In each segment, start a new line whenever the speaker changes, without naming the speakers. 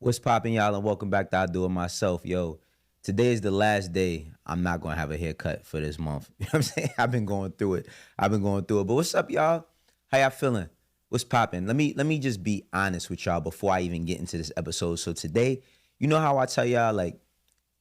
What's poppin', y'all, and welcome back to I Do It Myself. Yo, today is the last day I'm not gonna have a haircut for this month. You know what I'm saying? I've been going through it. But what's up, y'all? How y'all feeling? What's poppin'? Let me just be honest with y'all before I even get into this episode. So today, you know how I tell y'all, like,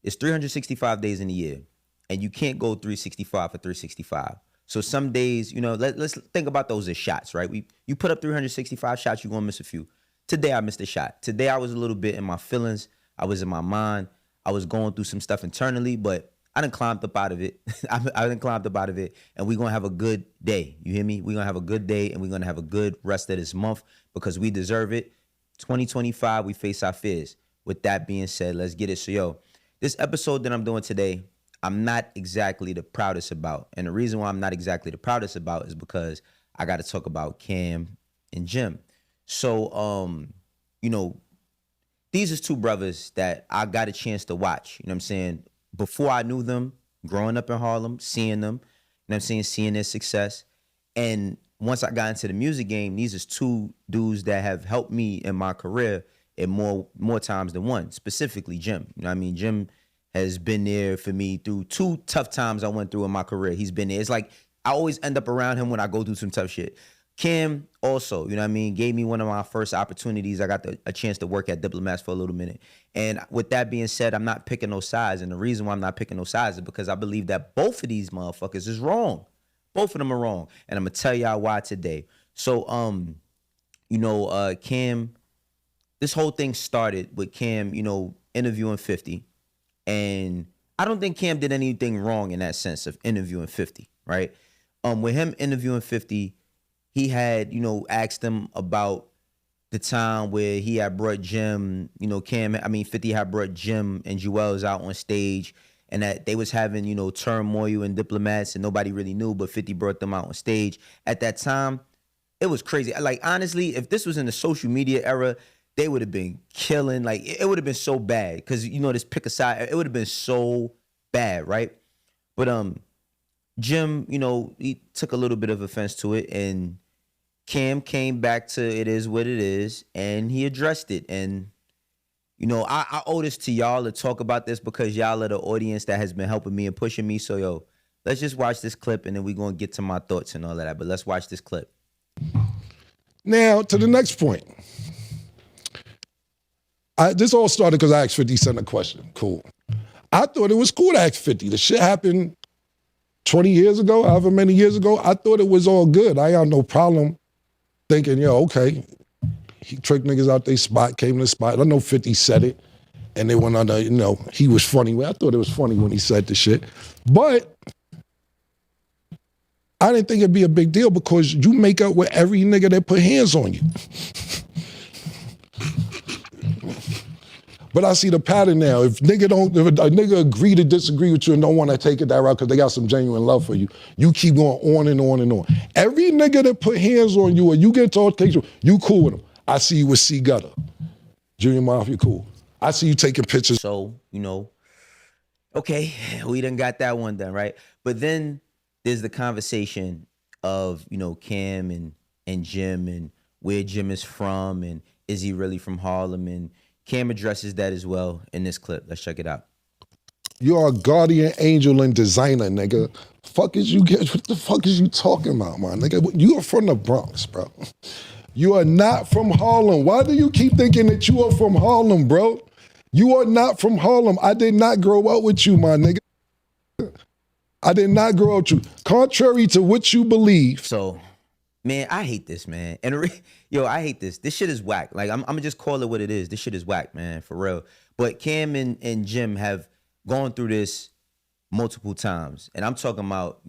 it's 365 days in a year, and you can't go 365 for 365. So some days, let's think about those as shots, right? You put up 365 shots, you're gonna miss a few. Today I missed a shot. Today I was a little bit in my feelings. I was in my mind. I was going through some stuff internally, but I done climbed up out of it. I done climbed up out of it, and we're gonna have a good day. You hear me? We're gonna have a good day, and we're gonna have a good rest of this month because we deserve it. 2025, we face our fears. With that being said, let's get it. So, yo, this episode that I'm doing today, I'm not exactly the proudest about. And the reason why I'm not exactly the proudest about is because I got to talk about Cam and Jim. So, these is two brothers that I got a chance to watch. You know what I'm saying? Before I knew them, growing up in Harlem, seeing them, you know what I'm saying, seeing their success. And once I got into the music game, these is two dudes that have helped me in my career in more times than one, specifically Jim. You know what I mean? Jim has been there for me through two tough times I went through in my career. He's been there. It's like I always end up around him when I go through some tough shit. Cam also, you know what I mean, gave me one of my first opportunities. I got a chance to work at Diplomats for a little minute. And with that being said, I'm not picking no sides. And the reason why I'm not picking no sides is because I believe that both of these motherfuckers is wrong. Both of them are wrong. And I'm going to tell y'all why today. So, Cam, this whole thing started with Cam, interviewing 50. And I don't think Cam did anything wrong in that sense of interviewing 50, right? With him interviewing 50, he had, asked him about the time where he had brought Jim, 50 had brought Jim and Jewels out on stage, and that they was having, turmoil and Diplomats, and nobody really knew, but 50 brought them out on stage. At that time, it was crazy. Like, honestly, if this was in the social media era, they would have been killing. Like, it would have been so bad because, this pick a side, it would have been so bad, right? But Jim, he took a little bit of offense to it, and Cam came back to it is what it is, and he addressed it. And, I owe this to y'all to talk about this because y'all are the audience that has been helping me and pushing me. So, yo, let's just watch this clip, and then we're going to get to my thoughts and all of that. But let's watch this clip.
Now, to the next point. This all started because I asked 50 Cent a question. Cool. I thought it was cool to ask 50. The shit happened 20 years ago, however many years ago. I thought it was all good. I had no problem thinking, okay, he tricked niggas out their spot, came to the spot. I know 50 said it, and they went on he was funny. I thought it was funny when he said the shit. But I didn't think it'd be a big deal because you make up with every nigga that put hands on you. But I see the pattern now. If a nigga agree to disagree with you and don't want to take it that route because they got some genuine love for you, you keep going on and on and on. Every nigga that put hands on you or you get told, you cool with them. I see you with C Gutter. Junior Mafia, cool. I see you taking pictures.
So, okay, we done got that one done, right? But then there's the conversation of, Cam and Jim and where Jim is from and is he really from Harlem, and Cam addresses that as well in this clip. Let's check it out.
You are a guardian angel and designer, nigga. What the fuck is you talking about, my nigga? You are from the Bronx, bro. You are not from Harlem. Why do you keep thinking that you are from Harlem, bro? You are not from Harlem. I did not grow up with you, my nigga. I did not grow up with you. Contrary to what you believe.
So, man, I hate this, man. And I hate this. This shit is whack. Like, I'm gonna just call it what it is. This shit is whack, man, for real. But Cam and Jim have gone through this multiple times. And I'm talking about,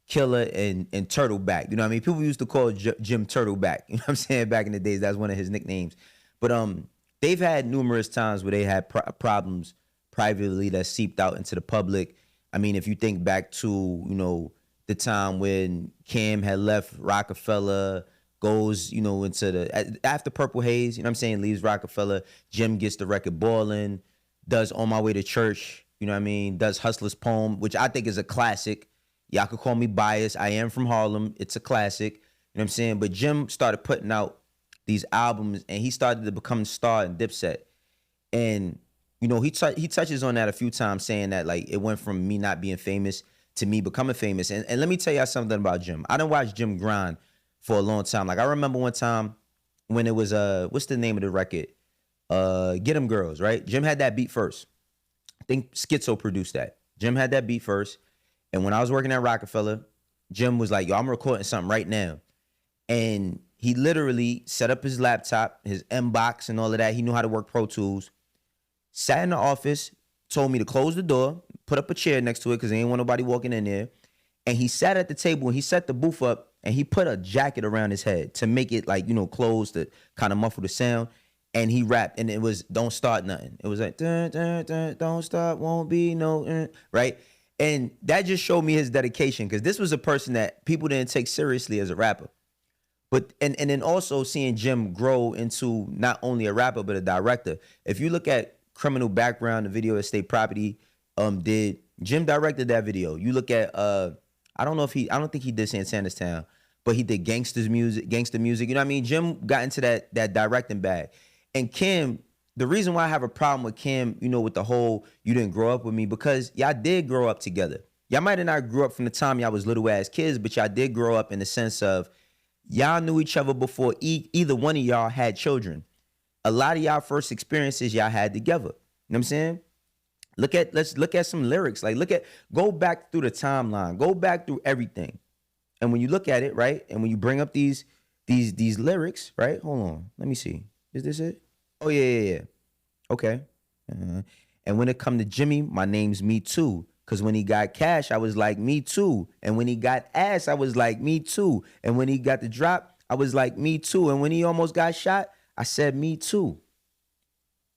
Killer and Turtleback. You know what I mean? People used to call Jim Turtleback. You know what I'm saying? Back in the days, that's one of his nicknames. But they've had numerous times where they had problems privately that seeped out into the public. I mean, if you think back to, the time when Cam had left Rockefeller, goes, into after Purple Haze, you know what I'm saying, leaves Rockefeller, Jim gets the record Ballin', does On My Way to Church, you know what I mean, does Hustler's Poem, which I think is a classic. Y'all could call me biased. I am from Harlem. It's a classic. You know what I'm saying? But Jim started putting out these albums, and he started to become a star in Dipset. And you know, he touches on that a few times, saying that like it went from me not being famous to me becoming famous. And let me tell y'all something about Jim. I done watched Jim grind for a long time. Like I remember one time when it was what's the name of the record? Get 'Em Girls, right? Jim had that beat first. I think Schizo produced that. Jim had that beat first. And when I was working at Rockefeller, Jim was like, yo, I'm recording something right now. And he literally set up his laptop, his M-Box and all of that. He knew how to work Pro Tools. Sat in the office, told me to close the door, put up a chair next to it because he didn't want nobody walking in there. And he sat at the table and he set the booth up and he put a jacket around his head to make it like, you know, closed to kind of muffle the sound. And he rapped and it was Don't Start Nothing. It was like, dun, dun, dun, don't start, won't be no, right? And that just showed me his dedication because this was a person that people didn't take seriously as a rapper. But and then also seeing Jim grow into not only a rapper but a director. If you look at Criminal Background, the video that State Property did, Jim directed that video. You look at I don't think he did Santana's Town, but he did gangster music, you know what I mean? Jim got into that directing bag. And Cam, the reason why I have a problem with Cam, you know, with the whole you didn't grow up with me, because y'all did grow up together. Y'all might have not grew up from the time y'all was little ass kids, but y'all did grow up in the sense of y'all knew each other before either one of y'all had children. A lot of y'all first experiences y'all had together. You know what I'm saying? Let's look at some lyrics. Like go back through the timeline, go back through everything. And when you look at it, right? And when you bring up these lyrics, right? Hold on. Let me see. Is this it? Oh, yeah. Okay. And when it come to Jimmy, my name's Me Too. Because when he got cash, I was like, me too. And when he got ass, I was like, me too. And when he got the drop, I was like, me too. And when he almost got shot, I said, me too.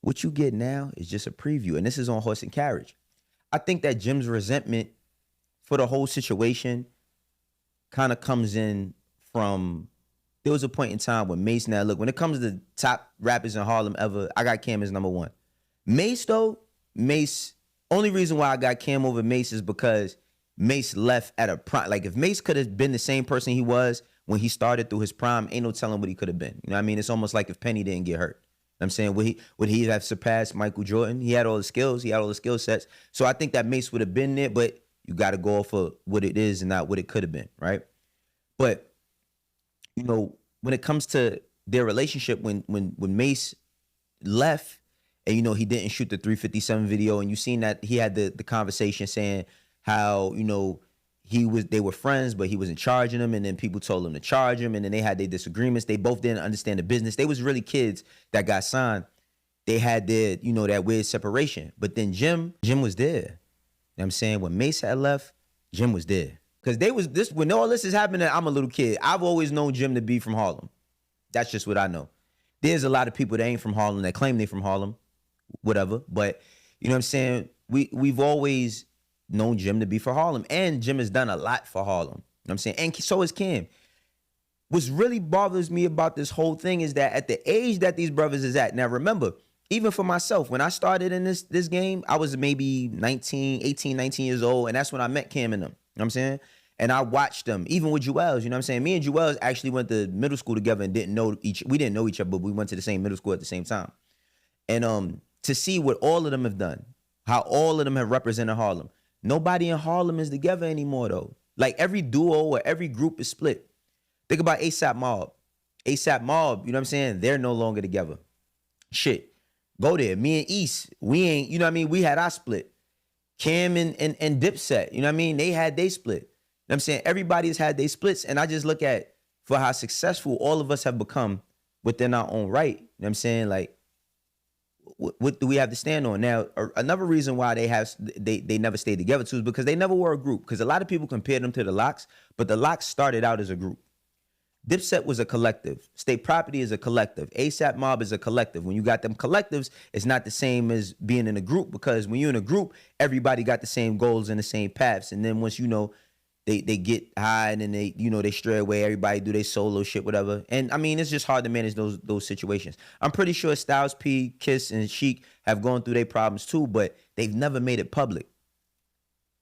What you get now is just a preview. And this is on Horse and Carriage. I think that Jim's resentment for the whole situation kind of comes in from, there was a point in time when Mase, now look, when it comes to top rappers in Harlem ever, I got Cam as number one. Mase though, only reason why I got Cam over Mase is because Mase left at a prime. Like if Mase could have been the same person he was when he started through his prime, ain't no telling what he could have been. You know what I mean? It's almost like if Penny didn't get hurt. I'm saying, would he have surpassed Michael Jordan? He had all the skills. He had all the skill sets. So I think that Mase would have been there, but you got to go off of what it is and not what it could have been, right? But, you know, when it comes to their relationship, when Mase left and, you know, he didn't shoot the 357 video and you seen that he had the conversation saying how, you know, they were friends, but he wasn't charging them. And then people told him to charge him. And then they had their disagreements. They both didn't understand the business. They was really kids that got signed. They had their, you know, that weird separation. But then Jim was there. You know what I'm saying? When Mase had left, Jim was there. Because when all this is happening, I'm a little kid. I've always known Jim to be from Harlem. That's just what I know. There's a lot of people that ain't from Harlem that claim they from Harlem, whatever. But you know what I'm saying? We've always known Jim to be for Harlem. And Jim has done a lot for Harlem. You know what I'm saying? And so has Cam. What really bothers me about this whole thing is that at the age that these brothers is at, now remember, even for myself, when I started in this game, I was maybe 18, 19 years old. And that's when I met Cam and them. You know what I'm saying? And I watched them, even with Jewels, you know what I'm saying? Me and Jewels actually went to middle school together and we didn't know each other, but we went to the same middle school at the same time. And to see what all of them have done, how all of them have represented Harlem. Nobody in Harlem is together anymore though. Like every duo or every group is split. Think about ASAP Mob. ASAP Mob, you know what I'm saying? They're no longer together. Shit. Go there. Me and East, we ain't, you know what I mean? We had our split. Cam and Dipset, you know what I mean? They had they split. You know what I'm saying? Everybody's had their splits. And I just look at for how successful all of us have become within our own right. You know what I'm saying? Like, what do we have to stand on? Now, another reason why they never stayed together too is because they never were a group. Because a lot of people compare them to the Locks, but the Locks started out as a group. Dipset was a collective. State Property is a collective. ASAP Mob is a collective. When you got them collectives, it's not the same as being in a group, because when you're in a group, everybody got the same goals and the same paths. And then once, you know, they get high and then they, you know, they stray away, everybody do their solo shit, whatever. And I mean, it's just hard to manage those situations. I'm pretty sure Styles P, Kiss, and Sheek have gone through their problems too, but they've never made it public.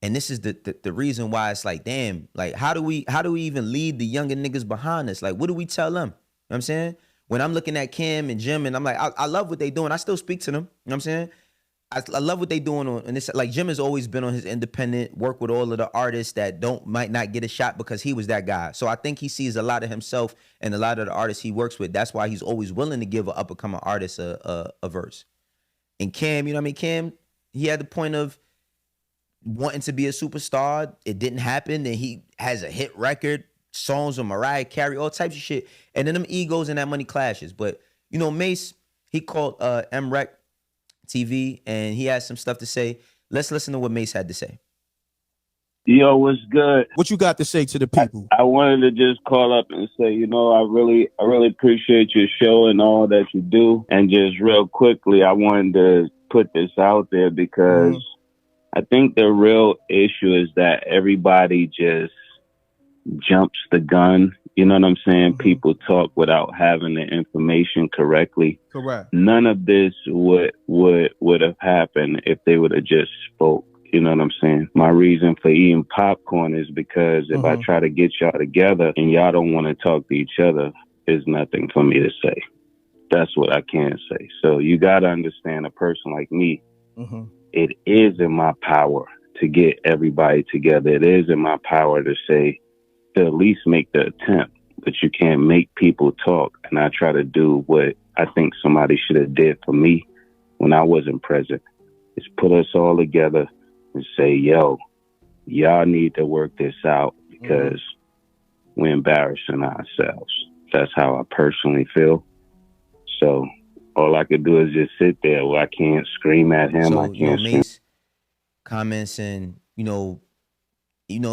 And this is the reason why it's like, damn, like how do we even lead the younger niggas behind us? Like, what do we tell them? You know what I'm saying? when I'm looking at Cam and Jim, and I'm like, I love what they doing. I still speak to them. You know what I'm saying? I love what they doing on, and it's like Jim has always been on his independent work with all of the artists that might not get a shot because he was that guy. So I think he sees a lot of himself and a lot of the artists he works with. That's why he's always willing to give an up and coming artist a verse. And Cam, you know what I mean? Cam, he had the point of wanting to be a superstar. It didn't happen. And he has a hit record, songs with Mariah Carey, all types of shit. And then them egos and that money clashes. But, you know, Mase, he called MREC TV, and he has some stuff to say. Let's listen to what Mase had to say.
Yo, what's good?
What you got to say to the people?
I wanted to just call up and say, you know, I really appreciate your show and all that you do. And just real quickly, I wanted to put this out there because I think the real issue is that everybody just jumps the gun. You know what I'm saying? People talk without having the information correctly.
Correct.
None of this would have happened if they would have just spoke. You know what I'm saying? My reason for eating popcorn is because if I try to get y'all together and y'all don't want to talk to each other, there's nothing for me to say. That's what I can say. So you got to understand, a person like me, it is in my power to get everybody together. It is in my power to say, to at least make the attempt, but you can't make people talk. And I try to do what I think somebody should have did for me when I wasn't present, is put us all together and say, yo, y'all need to work this out because we're embarrassing ourselves. That's how I personally feel. So all I could do is just sit there. Well, I can't scream at him.
So,
I can't scream.
Mase comments and, you know,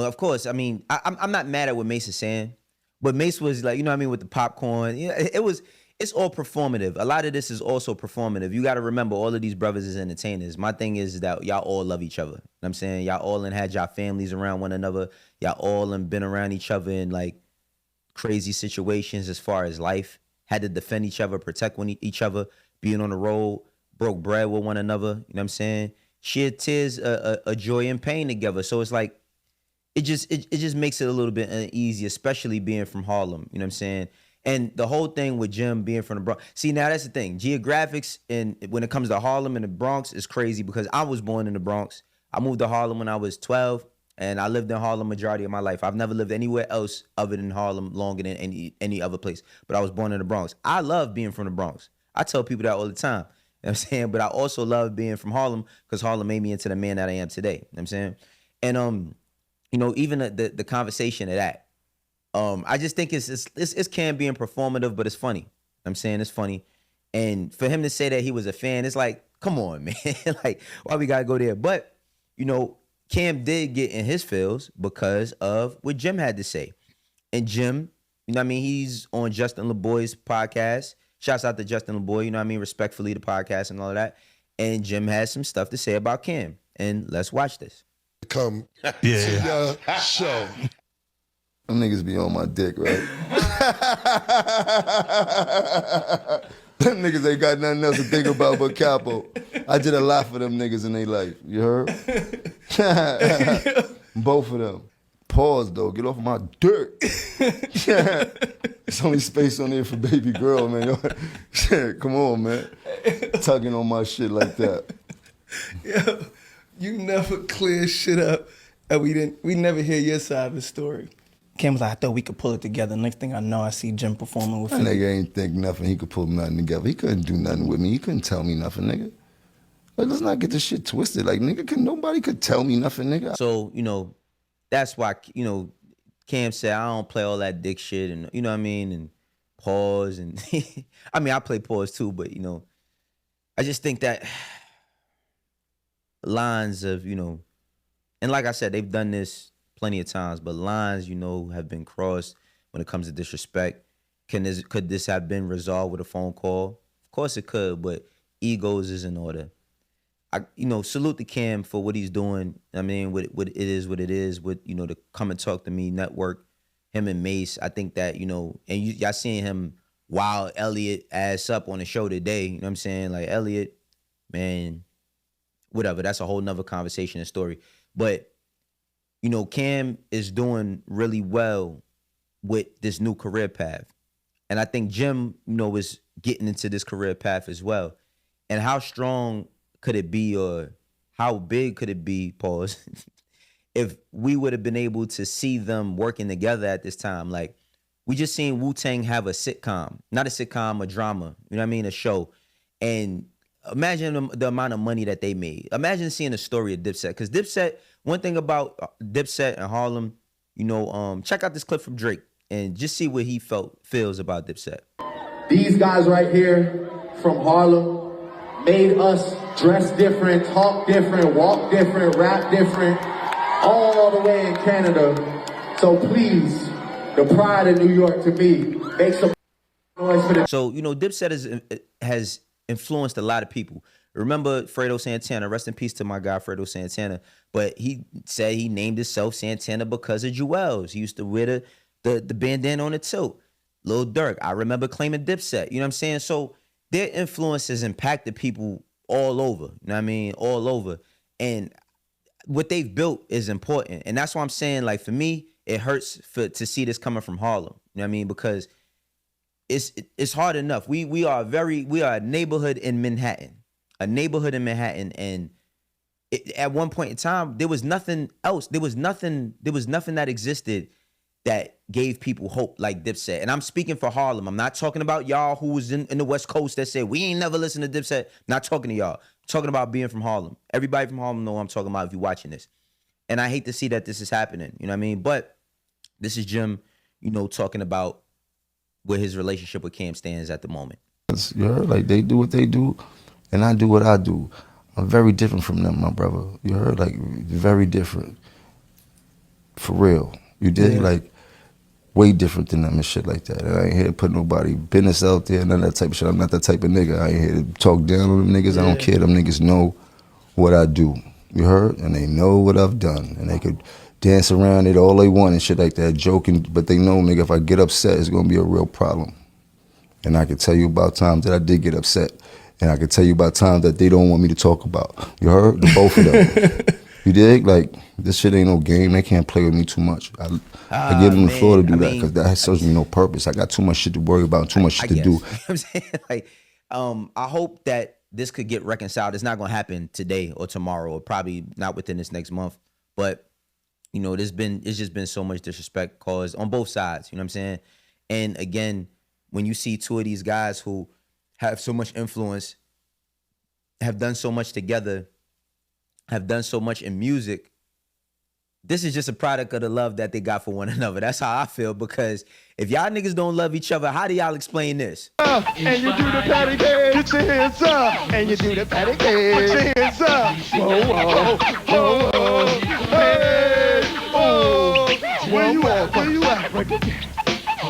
of course, I mean, I'm not mad at what Mase is saying, but Mase was like, you know what I mean, with the popcorn, you know, it's all performative. A lot of this is also performative. You got to remember, all of these brothers is entertainers. My thing is that y'all all love each other. You know what I'm saying? Y'all all had y'all families around one another. Y'all all been around each other in like crazy situations as far as life. Had to defend each other, protect each other, being on the road, broke bread with one another. You know what I'm saying? Shared tears, a joy and pain together. So it's like, it just makes it a little bit uneasy, especially being from Harlem. You know what I'm saying? And the whole thing with Jim being from the Bronx. See, now that's the thing. Geographics, and when it comes to Harlem and the Bronx, is crazy because I was born in the Bronx. I moved to Harlem when I was 12, and I lived in Harlem majority of my life. I've never lived anywhere else other than Harlem longer than any other place. But I was born in the Bronx. I love being from the Bronx. I tell people that all the time. You know what I'm saying? But I also love being from Harlem because Harlem made me into the man that I am today. You know what I'm saying? And you know, even the conversation of that. I just think it's Cam being performative, but it's funny. You know what I'm saying? It's funny. And for him to say that he was a fan, it's like, come on, man. Like, why we gotta go there? But, you know, Cam did get in his feels because of what Jim had to say. And Jim, you know what I mean, he's on Justin LeBoy's podcast. Shouts out to Justin LeBoy, you know what I mean, respectfully, the podcast and all of that. And Jim has some stuff to say about Cam. And let's watch this.
Come to your show.
Them niggas be on my dick, right? Them niggas ain't got nothing else to think about but Capo. I did a lot for them niggas in their life. You heard? Both of them. Pause, though. Get off of my dirt. There's only space on there for baby girl, man. Come on, man. Tugging on my shit like that.
Yo, you never clear shit up, and we never hear your side of the story. Cam was like, I thought we could pull it together. Next thing I know, I see Jim performing with
That
him.
nigga ain't think nothing. He could pull nothing together. He couldn't do nothing with me. He couldn't tell me nothing, nigga. Like, let's not get this shit twisted. Like, nigga, nobody could tell me nothing, nigga.
So, you know, that's why, you know, Cam said, I don't play all that dick shit and, you know what I mean, and pause. And I mean, I play pause too, but, you know, I just think that lines of, you know, and like I said, they've done this plenty of times, but lines, you know, have been crossed when it comes to disrespect. Could this have been resolved with a phone call? Of course it could, but egos is in order. I, you know, salute to Cam for what he's doing. I mean, what it is, with, you know, the Come and Talk to Me network, him and Mase. I think that, you know, and y'all seeing him wild Elliot ass up on the show today. You know what I'm saying? Like, Elliot, man, whatever. That's a whole nother conversation and story. But, you know, Cam is doing really well with this new career path. And I think Jim, was getting into this career path as well. And how strong could it be, or how big could it be, pause, if we would have been able to see them working together at this time? Like, we just seen Wu-Tang have a sitcom, not a sitcom, a drama, a show. And imagine the amount of money that they made. Imagine seeing the story of Dipset. Because Dipset, one thing about Dipset and Harlem, check out this clip from Drake and just see what he feels about Dipset.
These guys right here from Harlem made us dress different, talk different, walk different, rap different, all the way in Canada. So please, the pride of New York to me, make some noise for the...
So, Dipset has influenced a lot of people. Remember Fredo Santana, rest in peace to my guy Fredo Santana, but he said he named himself Santana because of Jewels. He used to wear the bandana on the tilt. Lil Durk, I remember claiming Dipset. You know what I'm saying? So their influence has impacted people all over. You know what I mean? All over. And what they've built is important. And that's why I'm saying, like, for me, it hurts to see this coming from Harlem. You know what I mean? Because it's hard enough. We are a neighborhood in Manhattan. And at one point in time, there was nothing else. There was nothing that existed that gave people hope like Dipset. And I'm speaking for Harlem. I'm not talking about y'all who was in the West Coast that said, we ain't never listened to Dipset. Not talking to y'all. I'm talking about being from Harlem. Everybody from Harlem know what I'm talking about if you're watching this. And I hate to see that this is happening. You know what I mean? But this is Jim, talking about where his relationship with Cam stands at the moment.
You heard? Like, they do what they do, and I do what I do. I'm very different from them, my brother. You heard? Like, very different. For real. You did? Yeah. Like, way different than them and shit like that. And I ain't here to put nobody business out there, none of that type of shit. I'm not that type of nigga. I ain't here to talk down on them niggas. Yeah. I don't care. Them niggas know what I do. You heard? And they know what I've done. And they could dance around it all they want and shit like that, joking. But they know, nigga, if I get upset, it's gonna be a real problem. And I can tell you about times that I did get upset. And I can tell you about times that they don't want me to talk about. You heard? The both of them. You dig? Like, this shit ain't no game. They can't play with me too much. I give them the floor to do that because that serves me no purpose. I got too much shit to worry about, too much shit to do.
You know what I'm saying? Like, I hope that this could get reconciled. It's not going to happen today or tomorrow, or probably not within this next month. But, it's just been so much disrespect caused on both sides. You know what I'm saying? And again, when you see two of these guys who have so much influence, have done so much together, have done so much in music, this is just a product of the love that they got for one another. That's how I feel, because if y'all niggas don't love each other, how do y'all explain this?
And you do the patty cake, get your hands up. And you do the patty cake, put your hands up. Whoa, whoa, whoa, whoa. Hey, oh, where you at? Where you at? Right there.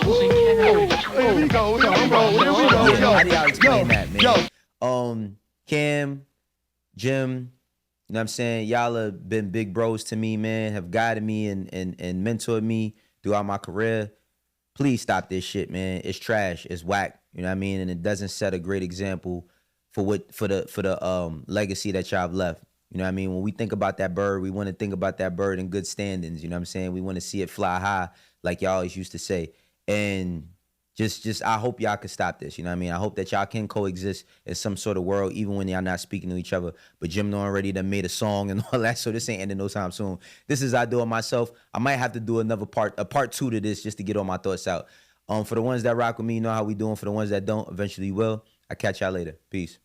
Here we go, here we go, here we go.
Yeah, how do y'all explain that, man? Cam, Jim, you know what I'm saying? Y'all have been big bros to me, man, have guided me and mentored me throughout my career. Please stop this shit, man. It's trash. It's whack. You know what I mean? And it doesn't set a great example for the legacy that y'all have left. You know what I mean? When we think about that bird, we want to think about that bird in good standings. You know what I'm saying? We want to see it fly high, like y'all always used to say. And just I hope y'all can stop this. You know what I mean? I hope that y'all can coexist in some sort of world, even when y'all not speaking to each other. But Jim already done made a song and all that, so this ain't ending no time soon. This is I Do It Myself. I might have to do a part 2 to this just to get all my thoughts out. For the ones that rock with me, you know how we doing. For the ones that don't, eventually will. I'll catch y'all later. Peace.